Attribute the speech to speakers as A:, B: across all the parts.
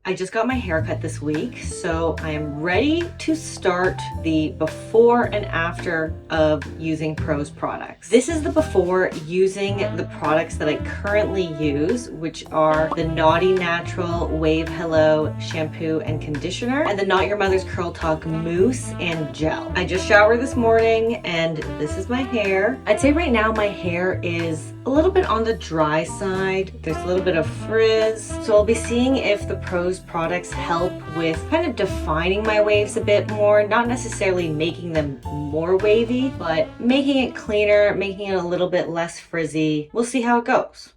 A: I just got my haircut this week, so I am ready to start the before and after of using Prose products. This is the before using the products that I currently use, which are the Naughty Natural Wave Hello shampoo and conditioner and the Not Your Mother's Curl Talk mousse and gel. I just showered this morning and this is my hair. I'd say right now my hair is a little bit on the dry side. There's a little bit of frizz. So I'll be seeing if the Prose products help with kind of defining my waves a bit more, not necessarily making them more wavy, but making it cleaner, making it a little bit less frizzy. We'll see how it goes.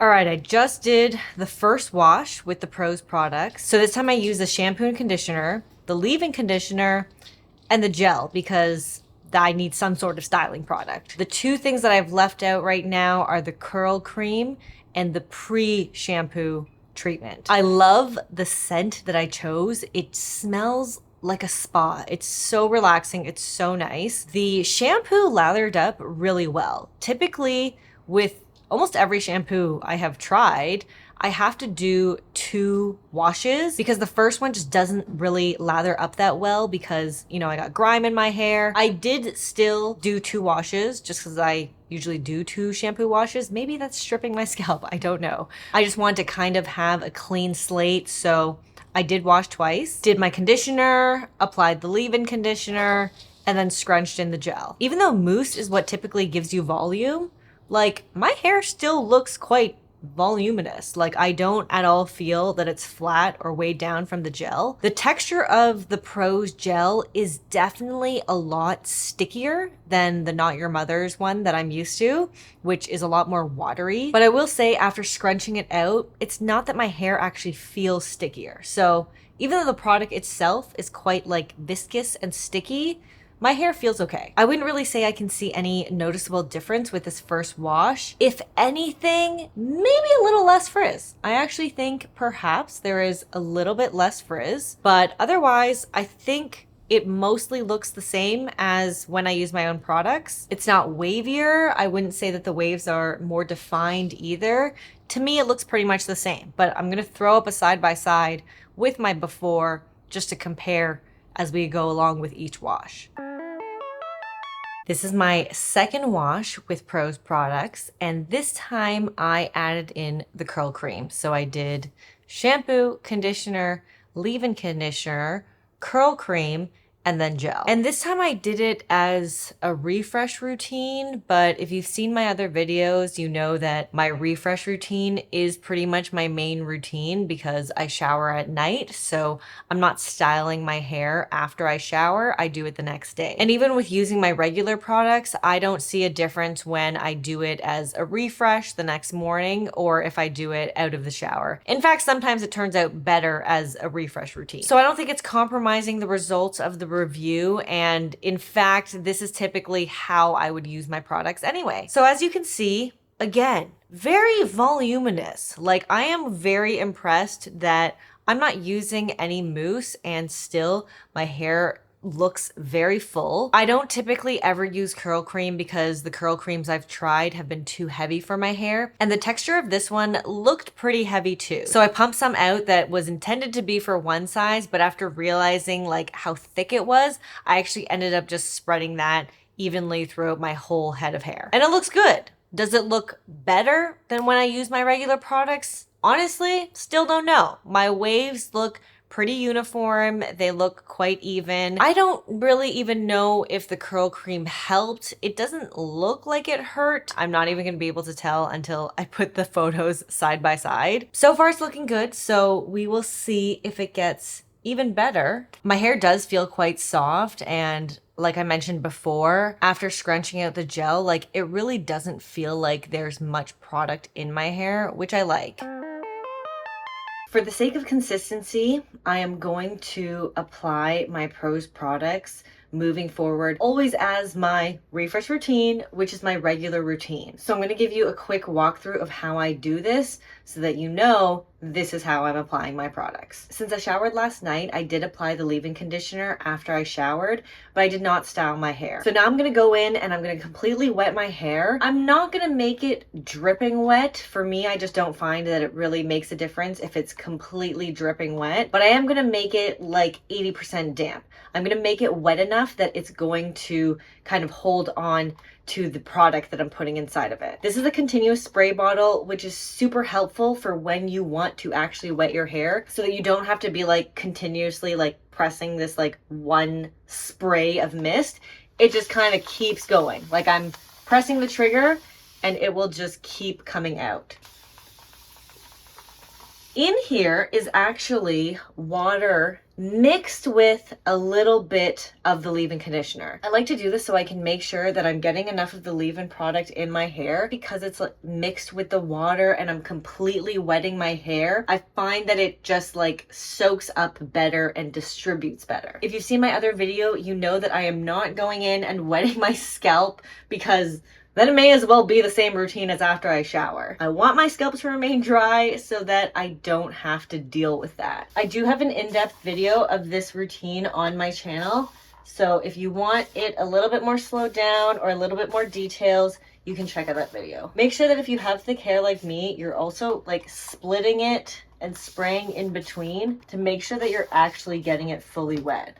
A: All right, I just did the first wash with the Prose products. So this time I used the shampoo and conditioner, the leave-in conditioner, and the gel because I need some sort of styling product. The two things that I've left out right now are the curl cream and the pre-shampoo treatment. I love the scent that I chose. It smells like a spa. It's so relaxing. It's so nice. The shampoo lathered up really well. Typically with almost every shampoo I have tried, I have to do 2 washes because the first one just doesn't really lather up that well because, you know, I got grime in my hair. I did still do 2 washes just because I usually do 2 shampoo washes. Maybe that's stripping my scalp. I don't know. I just wanted to kind of have a clean slate. So I did wash twice, did my conditioner, applied the leave-in conditioner, and then scrunched in the gel. Even though mousse is what typically gives you volume, like my hair still looks quite voluminous. Like I don't at all feel that it's flat or weighed down from the gel. The texture of the Prose gel is definitely a lot stickier than the Not Your Mother's one that I'm used to, which is a lot more watery. But I will say after scrunching it out, it's not that my hair actually feels stickier. So even though the product itself is quite like viscous and sticky, my hair feels okay. I wouldn't really say I can see any noticeable difference with this first wash. If anything, maybe a little less frizz. I actually think perhaps there is a little bit less frizz, but otherwise I think it mostly looks the same as when I use my own products. It's not wavier. I wouldn't say that the waves are more defined either. To me, it looks pretty much the same, but I'm gonna throw up a side by side with my before just to compare as we go along with each wash. This is my second wash with Prose products, and this time I added in the curl cream. So I did shampoo, conditioner, leave-in conditioner, curl cream, and then gel. And this time I did it as a refresh routine, but if you've seen my other videos, you know that my refresh routine is pretty much my main routine because I shower at night. So I'm not styling my hair after I shower, I do it the next day. And even with using my regular products, I don't see a difference when I do it as a refresh the next morning or if I do it out of the shower. In fact, sometimes it turns out better as a refresh routine. So I don't think it's compromising the results of the review, and in fact this is typically how I would use my products anyway. So as you can see, again, very voluminous. Like I am very impressed that I'm not using any mousse and still my hair looks very full. I don't typically ever use curl cream because the curl creams I've tried have been too heavy for my hair, and the texture of this one looked pretty heavy too. So I pumped some out that was intended to be for one size, but after realizing like how thick it was, I actually ended up just spreading that evenly throughout my whole head of hair. And it looks good. Does it look better than when I use my regular products? Honestly, still don't know. My waves look pretty uniform. They look quite even. I don't really even know if the curl cream helped. It doesn't look like it hurt. I'm not even gonna be able to tell until I put the photos side by side. So far it's looking good, so we will see if it gets even better. My hair does feel quite soft, and like I mentioned before, after scrunching out the gel, like it really doesn't feel like there's much product in my hair, which I like. For the sake of consistency, I am going to apply my Prose products moving forward, always as my refresh routine, which is my regular routine. So I'm going to give you a quick walkthrough of how I do this so that you know this is how I'm applying my products. Since I showered last night, I did apply the leave-in conditioner after I showered, but I did not style my hair. So now I'm going to go in and I'm going to completely wet my hair. I'm not going to make it dripping wet. For me, I just don't find that it really makes a difference if it's completely dripping wet, but I am going to make it like 80% damp. I'm going to make it wet enough that it's going to kind of hold on to the product that I'm putting inside of it. This is a continuous spray bottle, which is super helpful for when you want to actually wet your hair so that you don't have to be like continuously like pressing this like one spray of mist. It just kind of keeps going. Like I'm pressing the trigger and it will just keep coming out. In here is actually water mixed with a little bit of the leave-in conditioner. I like to do this so I can make sure that I'm getting enough of the leave-in product in my hair because it's like mixed with the water and I'm completely wetting my hair. I find that it just like soaks up better and distributes better. If you've seen my other video, you know that I am not going in and wetting my scalp because then it may as well be the same routine as after I shower. I want my scalp to remain dry so that I don't have to deal with that. I do have an in-depth video of this routine on my channel. So if you want it a little bit more slowed down or a little bit more details, you can check out that video. Make sure that if you have thick hair like me, you're also like splitting it and spraying in between to make sure that you're actually getting it fully wet.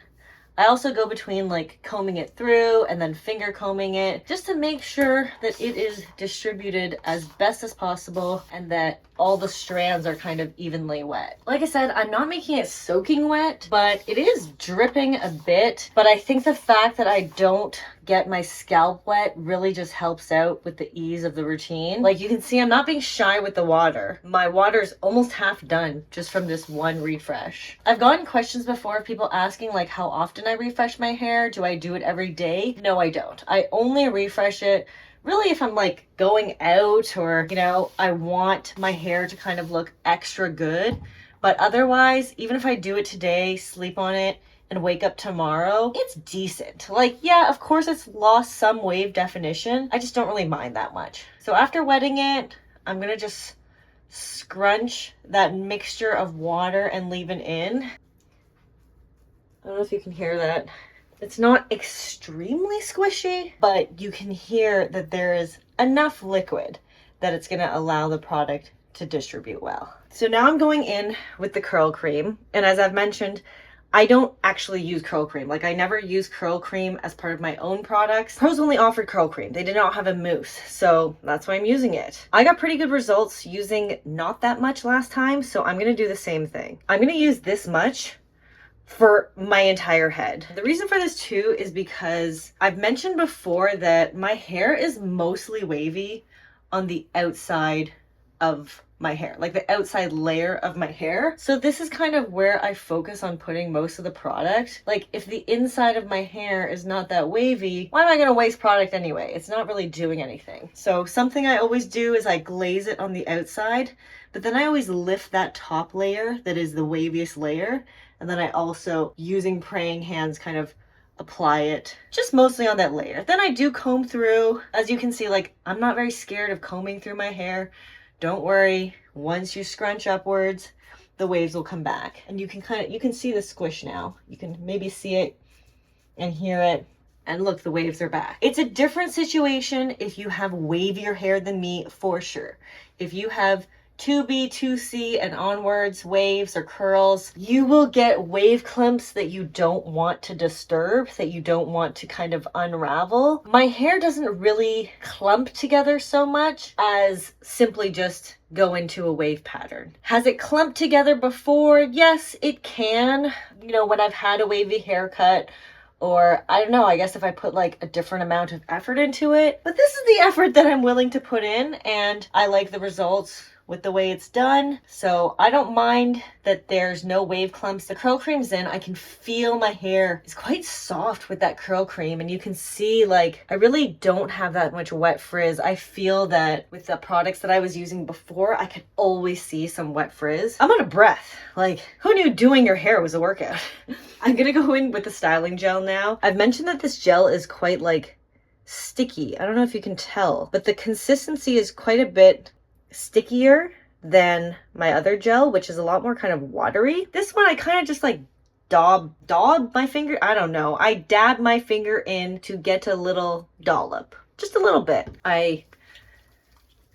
A: I also go between like combing it through and then finger combing it just to make sure that it is distributed as best as possible and that all the strands are kind of evenly wet. Like I said, I'm not making it soaking wet, but it is dripping a bit. But I think the fact that I don't get my scalp wet really just helps out with the ease of the routine. Like you can see, I'm not being shy with the water. My water's almost half done just from this one refresh. I've gotten questions before of people asking like how often I refresh my hair. Do I do it every day? No, I don't. I only refresh it really if I'm like going out or, you know, I want my hair to kind of look extra good. But otherwise, even if I do it today, sleep on it, and wake up tomorrow, it's decent. Like, yeah, of course it's lost some wave definition. I just don't really mind that much. So after wetting it, I'm gonna just scrunch that mixture of water and leave-in in. I don't know if you can hear that. It's not extremely squishy, but you can hear that there is enough liquid that it's gonna allow the product to distribute well. So now I'm going in with the curl cream. And as I've mentioned, I don't actually use curl cream. Like I never use curl cream as part of my own products. Prose only offered curl cream. They did not have a mousse. So that's why I'm using it. I got pretty good results using not that much last time. So I'm gonna do the same thing. I'm gonna use this much for my entire head. The reason for this too is because I've mentioned before that my hair is mostly wavy on the outside of my hair, like the outside layer of my hair. So this is kind of where I focus on putting most of the product. Like if the inside of my hair is not that wavy, why am I gonna waste product anyway? It's not really doing anything. So something I always do is I glaze it on the outside, but then I always lift that top layer that is the waviest layer. And then I also, using praying hands, kind of apply it just mostly on that layer. Then I do comb through. As you can see, like I'm not very scared of combing through my hair. Don't worry, once you scrunch upwards, the waves will come back. And you can see the squish now. You can maybe see it and hear it. And look, the waves are back. It's a different situation if you have wavier hair than me, for sure. If you have 2B, 2C and onwards waves or curls, you will get wave clumps that you don't want to disturb, that you don't want to kind of unravel. My hair doesn't really clump together so much as simply just go into a wave pattern. Has it clumped together before? Yes, it can. You know, when I've had a wavy haircut, or I don't know, I guess if I put like a different amount of effort into it. But this is the effort that I'm willing to put in, and I like the results with the way it's done. So I don't mind that there's no wave clumps. The curl cream's in. I can feel my hair is quite soft with that curl cream, and you can see like I really don't have that much wet frizz. I feel that with the products that I was using before, I could always see some wet frizz. I'm out of breath. Like, who knew doing your hair was a workout? I'm gonna go in with the styling gel now. I've mentioned that this gel is quite like sticky. I don't know if you can tell, but the consistency is quite a bit stickier than my other gel, which is a lot more kind of watery. This one I kind of just like daub my finger. I don't know. I dab my finger in to get a little dollop, just a little bit. I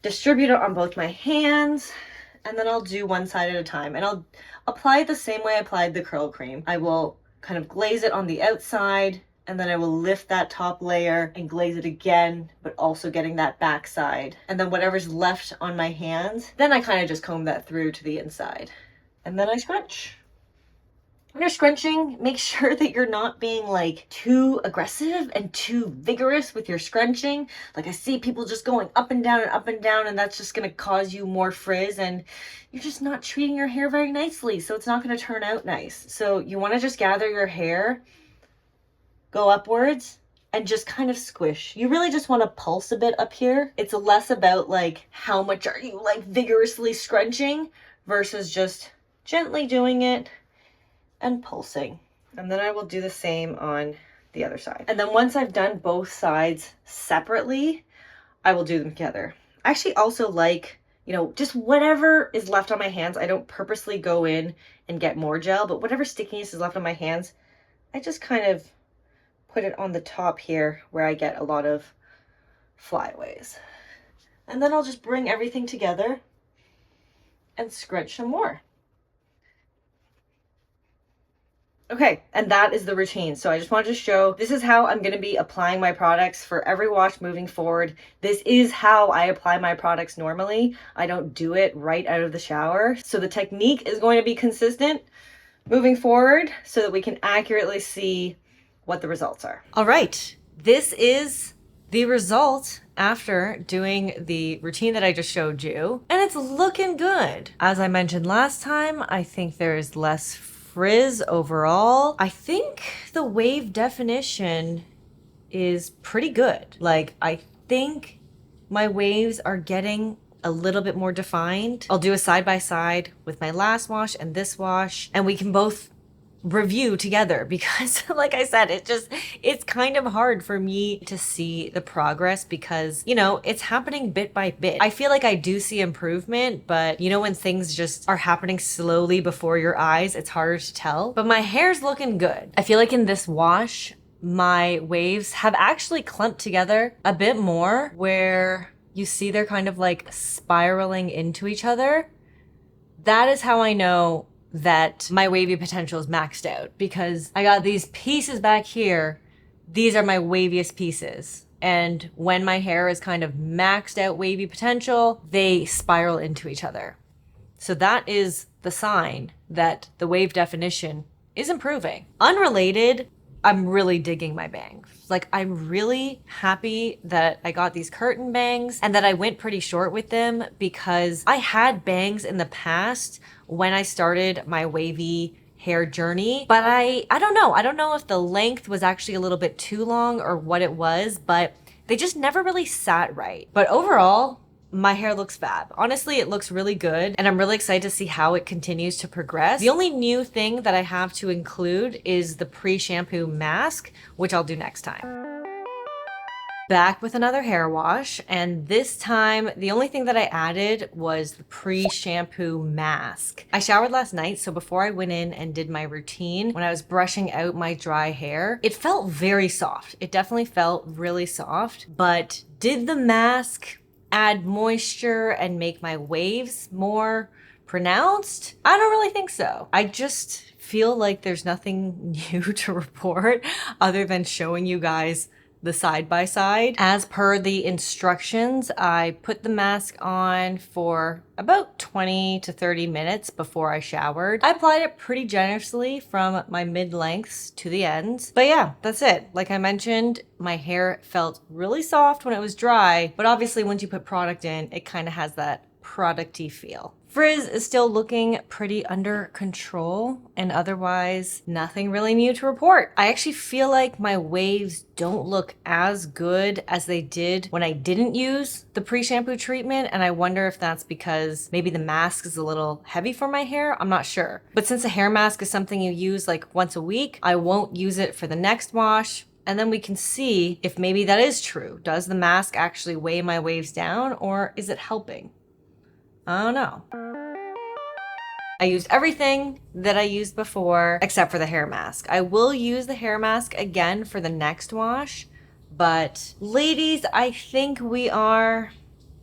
A: distribute it on both my hands, and then I'll do one side at a time, and I'll apply it the same way I applied the curl cream. I will kind of glaze it on the outside, and then I will lift that top layer and glaze it again, but also getting that back side. And then whatever's left on my hands, then I kind of just comb that through to the inside. And then I scrunch. When you're scrunching, make sure that you're not being like too aggressive and too vigorous with your scrunching. Like I see people just going up and down, and that's just gonna cause you more frizz, and you're just not treating your hair very nicely, so it's not gonna turn out nice. So you wanna just gather your hair, go upwards, and just kind of squish. You really just want to pulse a bit up here. It's less about like how much are you like vigorously scrunching versus just gently doing it and pulsing. And then I will do the same on the other side. And then once I've done both sides separately, I will do them together. I actually also like, you know, just whatever is left on my hands. I don't purposely go in and get more gel, but whatever stickiness is left on my hands, I just kind of put it on the top here where I get a lot of flyaways. And then I'll just bring everything together and scrunch some more. Okay, and that is the routine. So I just wanted to show, this is how I'm gonna be applying my products for every wash moving forward. This is how I apply my products normally. I don't do it right out of the shower. So the technique is going to be consistent moving forward so that we can accurately see what the results are. All right, this is the result after doing the routine that I just showed you, and it's looking good. As I mentioned last time, I think there's less frizz overall. I think the wave definition is pretty good. Like, I think my waves are getting a little bit more defined. I'll do a side by side with my last wash and this wash, and we can both review together, because like I said, it's kind of hard for me to see the progress because, you know, it's happening bit by bit. I feel like I do see improvement, but you know, when things just are happening slowly before your eyes, it's harder to tell. But my hair's looking good. I feel like in this wash, my waves have actually clumped together a bit more, where you see they're kind of like spiraling into each other. That is how I know that my wavy potential is maxed out, because I got these pieces back here. These are my waviest pieces. And when my hair is kind of maxed out wavy potential, they spiral into each other. So that is the sign that the wave definition is improving. Unrelated, I'm really digging my bangs. Like, I'm really happy that I got these curtain bangs and that I went pretty short with them, because I had bangs in the past when I started my wavy hair journey, but I don't know. I don't know if the length was actually a little bit too long or what it was, but they just never really sat right. But overall, my hair looks fab. Honestly, it looks really good, and I'm really excited to see how it continues to progress. The only new thing that I have to include is the pre-shampoo mask, which I'll do next time. Back with another hair wash, and this time the only thing that I added was the pre-shampoo mask. I showered last night, so before I went in and did my routine, when I was brushing out my dry hair, it felt very soft. It definitely felt really soft, but did the mask add moisture and make my waves more pronounced? I don't really think so. I just feel like there's nothing new to report other than showing you guys the side by side. As per the instructions, I put the mask on for about 20 to 30 minutes before I showered. I applied it pretty generously from my mid-lengths to the ends. But yeah, that's it. Like I mentioned, my hair felt really soft when it was dry, but obviously once you put product in, it kind of has that producty feel. Frizz is still looking pretty under control, and otherwise nothing really new to report. I actually feel like my waves don't look as good as they did when I didn't use the pre-shampoo treatment, and I wonder if that's because maybe the mask is a little heavy for my hair. I'm not sure. But since a hair mask is something you use like once a week, I won't use it for the next wash. And then we can see if maybe that is true. Does the mask actually weigh my waves down, or is it helping? I don't know. I used everything that I used before except for the hair mask. I will use the hair mask again for the next wash, but ladies, I think we're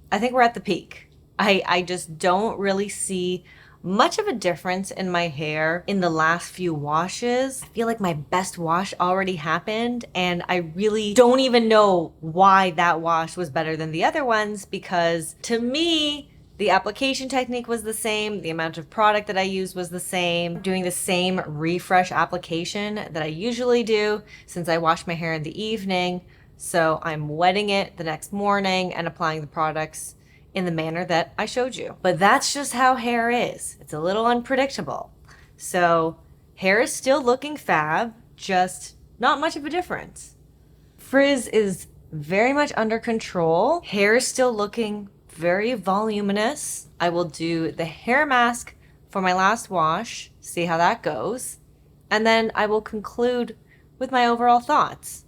A: at the peak. I just don't really see much of a difference in my hair in the last few washes. I feel like my best wash already happened, and I really don't even know why that wash was better than the other ones, because to me, the application technique was the same, the amount of product that I used was the same, doing the same refresh application that I usually do since I wash my hair in the evening. So I'm wetting it the next morning and applying the products in the manner that I showed you. But that's just how hair is. It's a little unpredictable. So hair is still looking fab, just not much of a difference. Frizz is very much under control. Hair is still looking very voluminous. I will do the hair mask for my last wash, see how that goes, and then I will conclude with my overall thoughts.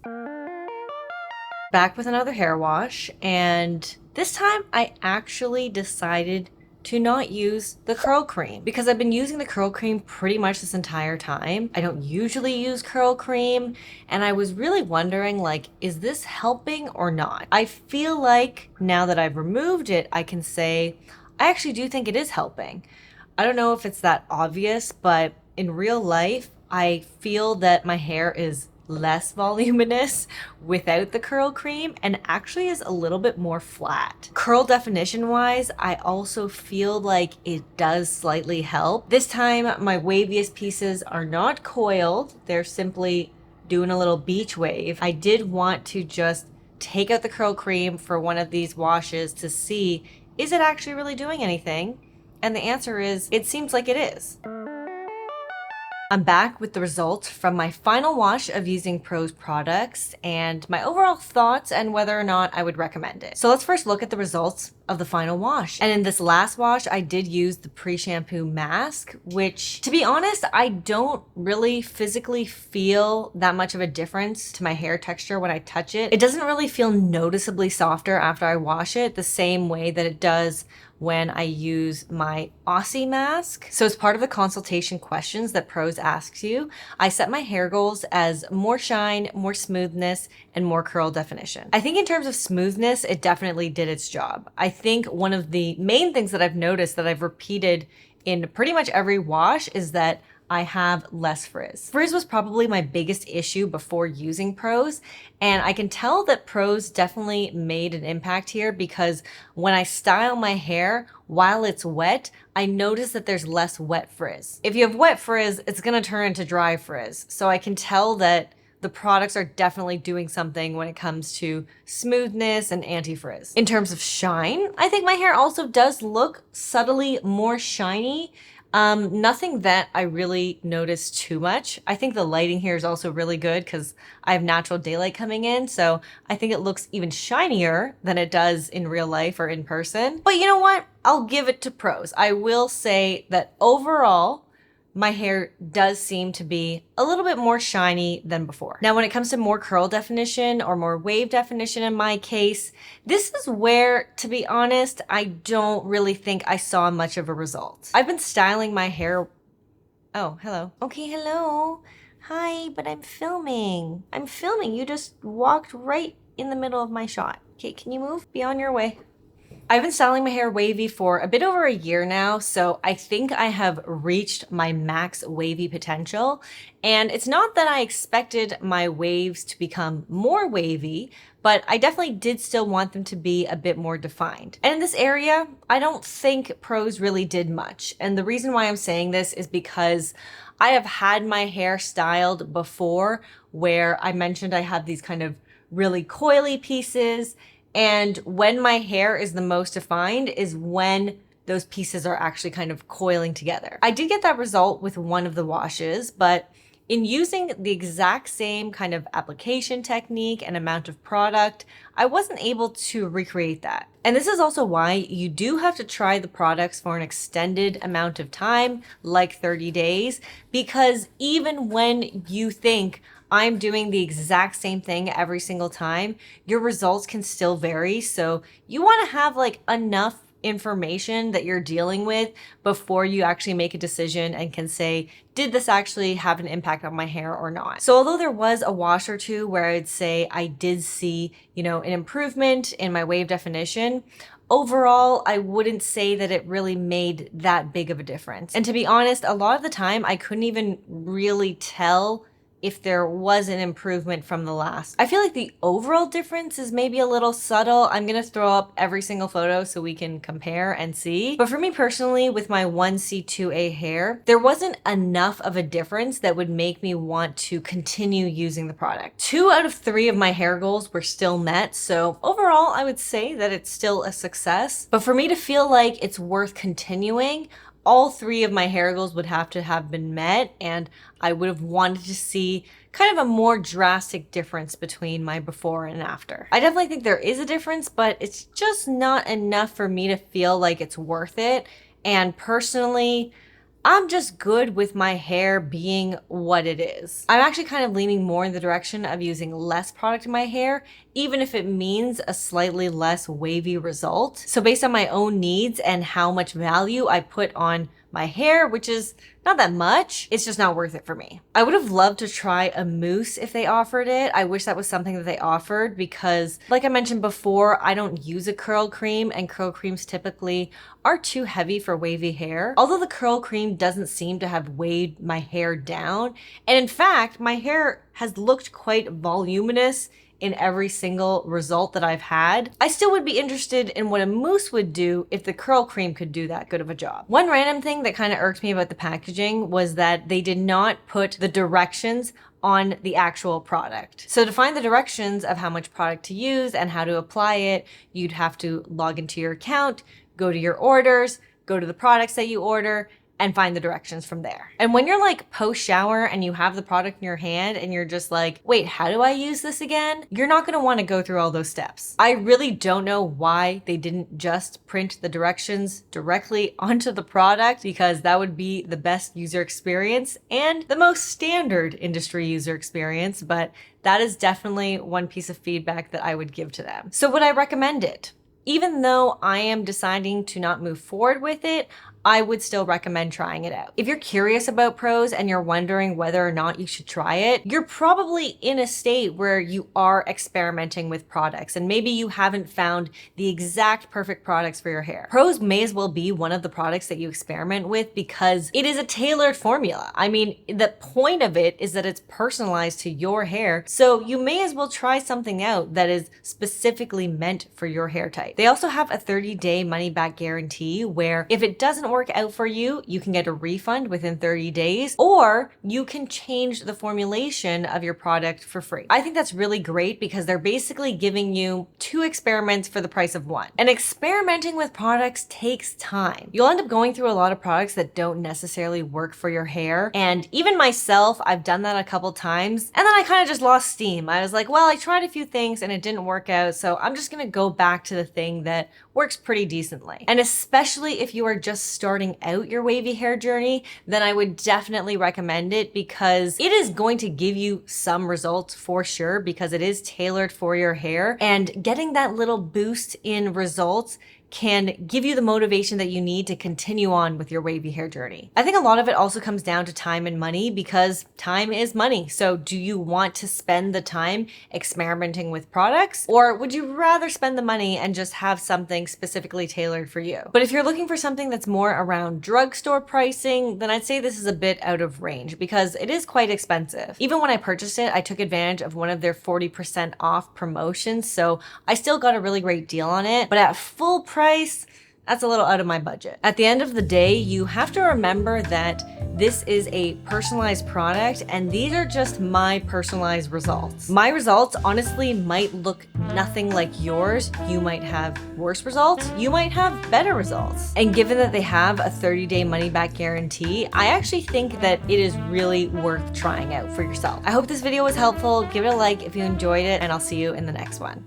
A: Back with another hair wash, and this time I actually decided to not use the curl cream because I've been using the curl cream pretty much this entire time. I don't usually use curl cream, and I was really wondering, like, is this helping or not? I feel like now that I've removed it, I can say I actually do think it is helping. I don't know if it's that obvious, but in real life, I feel that my hair is less voluminous without the curl cream and actually is a little bit more flat. Curl definition wise, I also feel like it does slightly help. This time my waviest pieces are not coiled, they're simply doing a little beach wave. I did want to just take out the curl cream for one of these washes to see, is it actually really doing anything? And the answer is, it seems like it is. I'm back with the results from my final wash of using Prose products and my overall thoughts and whether or not I would recommend it. So let's first look at the results of the final wash. And in this last wash, I did use the pre-shampoo mask, which, to be honest, I don't really physically feel that much of a difference to my hair texture when I touch it. It doesn't really feel noticeably softer after I wash it the same way that it does when I use my Aussie mask. So as part of the consultation questions that Prose asks you, I set my hair goals as more shine, more smoothness, and more curl definition. I think in terms of smoothness, it definitely did its job. I think one of the main things that I've noticed that I've repeated in pretty much every wash is that I have less frizz. Frizz was probably my biggest issue before using Prose, and I can tell that Prose definitely made an impact here because when I style my hair while it's wet, I notice that there's less wet frizz. If you have wet frizz, it's gonna turn into dry frizz. So I can tell that the products are definitely doing something when it comes to smoothness and anti-frizz. In terms of shine, I think my hair also does look subtly more shiny. Nothing that I really noticed too much. I think the lighting here is also really good because I have natural daylight coming in, so I think it looks even shinier than it does in real life or in person. But you know what? I'll give it to Prose. I will say that overall, my hair does seem to be a little bit more shiny than before. Now, when it comes to more curl definition or more wave definition in my case, this is where, to be honest, I don't really think I saw much of a result. I've been styling my hair. Oh, hello. Okay, hello. Hi, but I'm filming. I'm filming. You just walked right in the middle of my shot. Okay, can you move? Be on your way. I've been styling my hair wavy for a bit over a year now, so I think I have reached my max wavy potential. And it's not that I expected my waves to become more wavy, but I definitely did still want them to be a bit more defined. And in this area, I don't think Prose really did much. And the reason why I'm saying this is because I have had my hair styled before where I mentioned I have these kind of really coily pieces. And when my hair is the most defined is when those pieces are actually kind of coiling together. I did get that result with one of the washes, but in using the exact same kind of application technique and amount of product, I wasn't able to recreate that. And this is also why you do have to try the products for an extended amount of time, like 30 days, because even when you think I'm doing the exact same thing every single time, your results can still vary. So you want to have like enough information that you're dealing with before you actually make a decision and can say, did this actually have an impact on my hair or not? So although there was a wash or two where I'd say I did see, an improvement in my wave definition, overall, I wouldn't say that it really made that big of a difference. And to be honest, a lot of the time I couldn't even really tell if there was an improvement from the last. I feel like the overall difference is maybe a little subtle. I'm gonna throw up every single photo so we can compare and see. But for me personally, with my 1C2A hair, there wasn't enough of a difference that would make me want to continue using the product. 2 out of 3 of my hair goals were still met. So overall, I would say that it's still a success. But for me to feel like it's worth continuing, all 3 of my hair goals would have to have been met, and I would have wanted to see kind of a more drastic difference between my before and after. I definitely think there is a difference, but it's just not enough for me to feel like it's worth it. And personally, I'm just good with my hair being what it is. I'm actually kind of leaning more in the direction of using less product in my hair, even if it means a slightly less wavy result. So based on my own needs and how much value I put on my hair, which is not that much, it's just not worth it for me. I would have loved to try a mousse if they offered it. I wish that was something that they offered because, like I mentioned before, I don't use a curl cream, and curl creams typically are too heavy for wavy hair. Although the curl cream doesn't seem to have weighed my hair down, and in fact, my hair has looked quite voluminous in every single result that I've had, I still would be interested in what a mousse would do if the curl cream could do that good of a job. One random thing that kind of irked me about the packaging was that they did not put the directions on the actual product. So to find the directions of how much product to use and how to apply it, you'd have to log into your account, go to your orders, go to the products that you order, and find the directions from there. And when you're like post shower and you have the product in your hand and you're just like, wait, how do I use this again? You're not gonna wanna go through all those steps. I really don't know why they didn't just print the directions directly onto the product, because that would be the best user experience and the most standard industry user experience, but that is definitely one piece of feedback that I would give to them. So would I recommend it? Even though I am deciding to not move forward with it, I would still recommend trying it out. If you're curious about Prose and you're wondering whether or not you should try it, you're probably in a state where you are experimenting with products and maybe you haven't found the exact perfect products for your hair. Prose may as well be one of the products that you experiment with because it is a tailored formula. I mean, the point of it is that it's personalized to your hair, so you may as well try something out that is specifically meant for your hair type. They also have a 30-day money-back guarantee where if it doesn't work out for you, you can get a refund within 30 days, or you can change the formulation of your product for free. I think that's really great because they're basically giving you 2 experiments for the price of 1. And experimenting with products takes time. You'll end up going through a lot of products that don't necessarily work for your hair. And even myself, I've done that a couple times. And then I kind of just lost steam. I was like, well, I tried a few things and it didn't work out, so I'm just gonna go back to the thing that works pretty decently. And especially if you are just starting out your wavy hair journey, then I would definitely recommend it because it is going to give you some results for sure because it is tailored for your hair, and getting that little boost in results can give you the motivation that you need to continue on with your wavy hair journey. I think a lot of it also comes down to time and money because time is money. So do you want to spend the time experimenting with products, or would you rather spend the money and just have something specifically tailored for you? But if you're looking for something that's more around drugstore pricing, then I'd say this is a bit out of range because it is quite expensive. Even when I purchased it, I took advantage of one of their 40% off promotions, so I still got a really great deal on it, but at full price, That's a little out of my budget. At the end of the day, you have to remember that this is a personalized product and these are just my personalized results. My results honestly might look nothing like yours. You might have worse results. You might have better results. And given that they have a 30-day money-back guarantee, I actually think that it is really worth trying out for yourself. I hope this video was helpful. Give it a like if you enjoyed it, and I'll see you in the next one.